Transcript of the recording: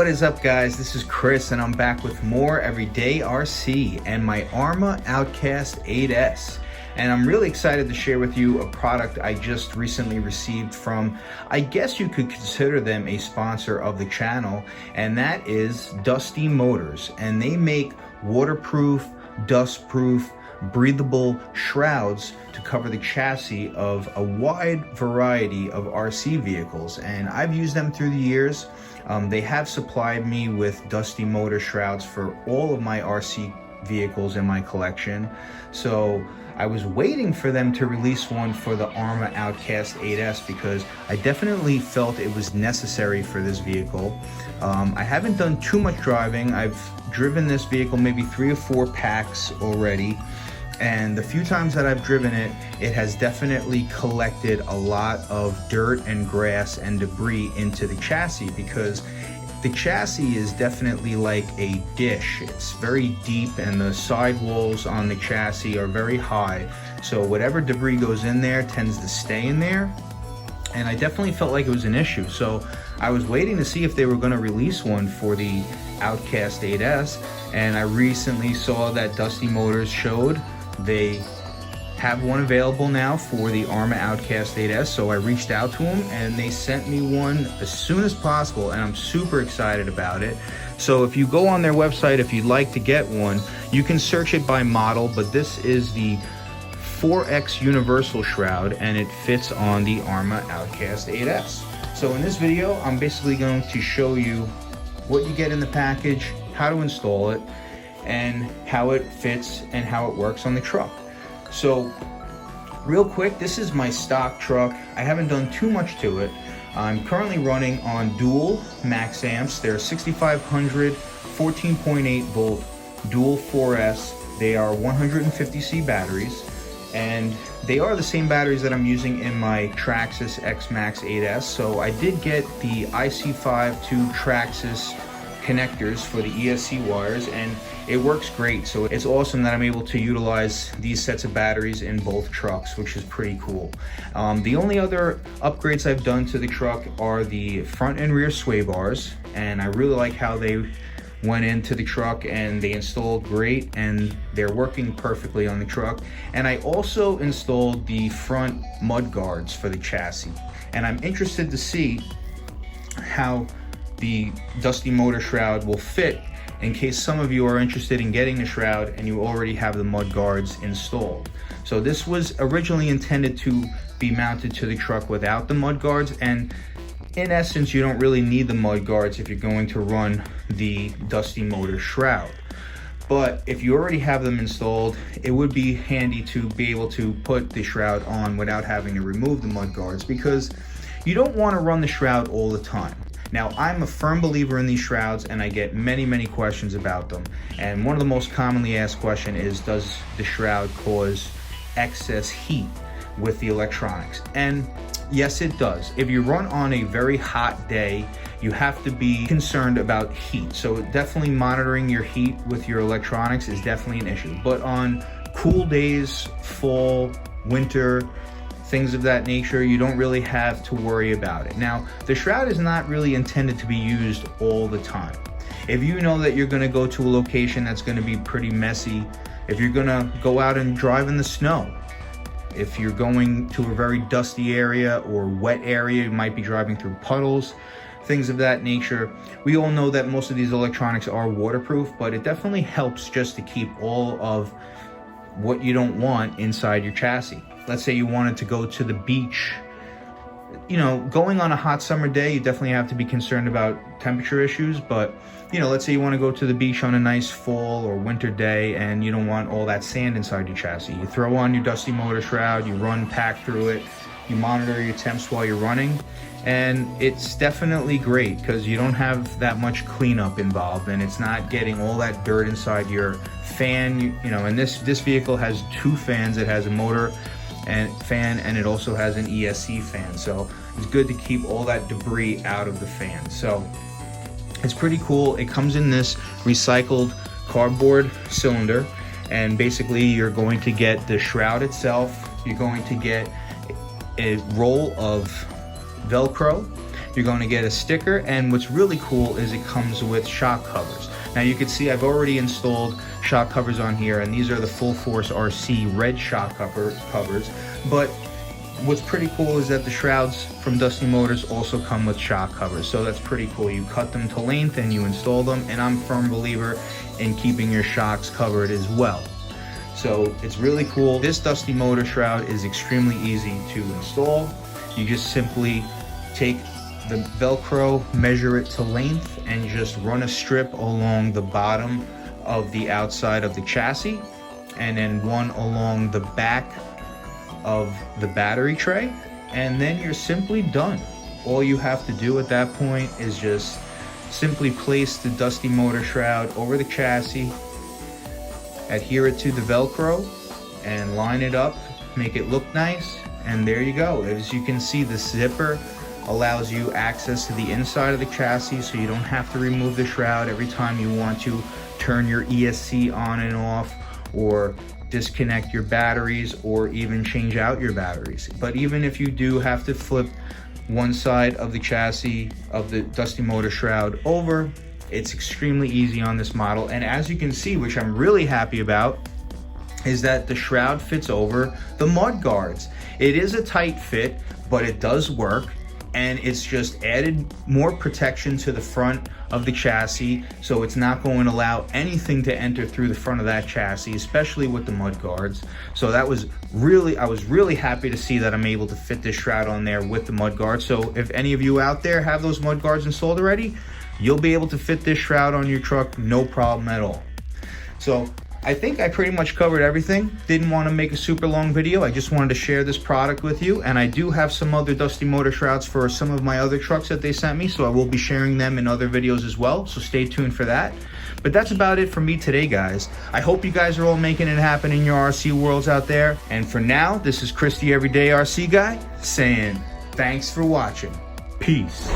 What is up, guys? This is Chris and I'm back with more Everyday RC and my Arrma Outcast 8S. And I'm really excited to share with you a product I just recently received from, I guess you could consider them a sponsor of the channel, and that is Dusty Motors. And they make waterproof, dustproof, breathable shrouds to cover the chassis of a wide variety of RC vehicles, and I've used them through the years. They have supplied me with Dusty Motor shrouds for all of my RC vehicles in my collection, so I was waiting for them to release one for the Arrma Outcast 8S because I definitely felt it was necessary for this vehicle. I haven't done too much driving. I've driven this vehicle maybe 3 or 4 packs already, and the few times that I've driven it, it has definitely collected a lot of dirt and grass and debris into the chassis because the chassis is definitely like a dish. It's very deep and the sidewalls on the chassis are very high. So whatever debris goes in there tends to stay in there. And I definitely felt like it was an issue. So I was waiting to see if they were going to release one for the Outcast 8S. And I recently saw that Dusty Motors showed they have one available now for the Arrma Outcast 8S, so I reached out to them and they sent me one as soon as possible, and I'm super excited about it. So if you go on their website, if you'd like to get one, you can search it by model, but this is the 4X Universal Shroud and it fits on the Arrma Outcast 8S. So in this video, I'm basically going to show you what you get in the package, how to install it, and how it fits and how it works on the truck. So real quick, this is my stock truck. I haven't done too much to it. I'm currently running on dual MAXAMPS. They're 6500 14.8 volt dual 4S. They are 150C batteries, and they are the same batteries that I'm using in my Traxxas X-Max 8S. So I did get the IC5 to Traxxas connectors for the ESC wires, and it works great. So it's awesome that I'm able to utilize these sets of batteries in both trucks, which is pretty cool. The only other upgrades I've done to the truck are the front and rear sway bars, and I really like how they went into the truck and they installed great and they're working perfectly on the truck. And I also installed the front mud guards for the chassis, and I'm interested to see how the Dusty Motor shroud will fit in case some of you are interested in getting the shroud and you already have the mud guards installed. So this was originally intended to be mounted to the truck without the mud guards, and in essence you don't really need the mud guards if you're going to run the Dusty Motor shroud. But if you already have them installed, it would be handy to be able to put the shroud on without having to remove the mud guards, because you don't want to run the shroud all the time. Now, I'm a firm believer in these shrouds and I get many questions about them. And one of the most commonly asked questions is, does the shroud cause excess heat with the electronics? And yes, it does. If you run on a very hot day, you have to be concerned about heat. So definitely monitoring your heat with your electronics is definitely an issue. But on cool days, fall, winter, things of that nature, you don't really have to worry about it. Now, the shroud is not really intended to be used all the time. If you know that you're gonna go to a location that's gonna be pretty messy, if you're gonna go out and drive in the snow, if you're going to a very dusty area or wet area, you might be driving through puddles, things of that nature. We all know that most of these electronics are waterproof, but it definitely helps just to keep all of what you don't want inside your chassis. Let's say you wanted to go to the beach. You know, going on a hot summer day, you definitely have to be concerned about temperature issues, but you know, let's say you want to go to the beach on a nice fall or winter day and you don't want all that sand inside your chassis. You throw on your Dusty Motor shroud, you run pack through it, you monitor your temps while you're running, and it's definitely great because you don't have that much cleanup involved and it's not getting all that dirt inside your fan. You know, and this vehicle has 2 fans. It has a motor and fan, and it also has an ESC fan, so it's good to keep all that debris out of the fan. So it's pretty cool. It comes in this recycled cardboard cylinder, and basically you're going to get the shroud itself, you're going to get a roll of Velcro, you're going to get a sticker, and what's really cool is it comes with shock covers. Now you can see I've already installed shock covers on here, and these are the Full Force RC red shock covers, but what's pretty cool is that the Shrouds from Dusty Motors also come with shock covers, so that's pretty cool. You cut them to length and you install them, and I'm a firm believer in keeping your shocks covered as well. So it's really cool. This Dusty Motor Shroud is extremely easy to install. You just simply take the Velcro, measure it to length, and just run a strip along the bottom of the outside of the chassis, and then one along the back of the battery tray, and then you're simply done. All you have to do at that point is just simply place the Dusty Motor Shroud over the chassis, adhere it to the Velcro, and line it up, make it look nice, and there you go. As you can see, the zipper allows you access to the inside of the chassis, so you don't have to remove the shroud every time you want to turn your ESC on and off, or disconnect your batteries, or even change out your batteries. But even if you do have to flip one side of the chassis of the Dusty Motor Shroud over, it's extremely easy on this model. And as you can see, which I'm really happy about, is that the shroud fits over the mud guards. It is a tight fit, but it does work, and it's just added more protection to the front of the chassis, so it's not going to allow anything to enter through the front of that chassis, especially with the mud guards. So that was I was really happy to see that I'm able to fit this shroud on there with the mud guards. So if any of you out there have those mud guards installed already, you'll be able to fit this shroud on your truck, no problem at all. So I think I pretty much covered everything. Didn't want to make a super long video. I just wanted to share this product with you, and I do have some other Dusty Motor Shrouds for some of my other trucks that they sent me, so I will be sharing them in other videos as well, so stay tuned for that. But that's about it for me today, guys. I hope you guys are all making it happen in your RC worlds out there, and for now, this is Chris, the Everyday RC Guy, saying thanks for watching. Peace.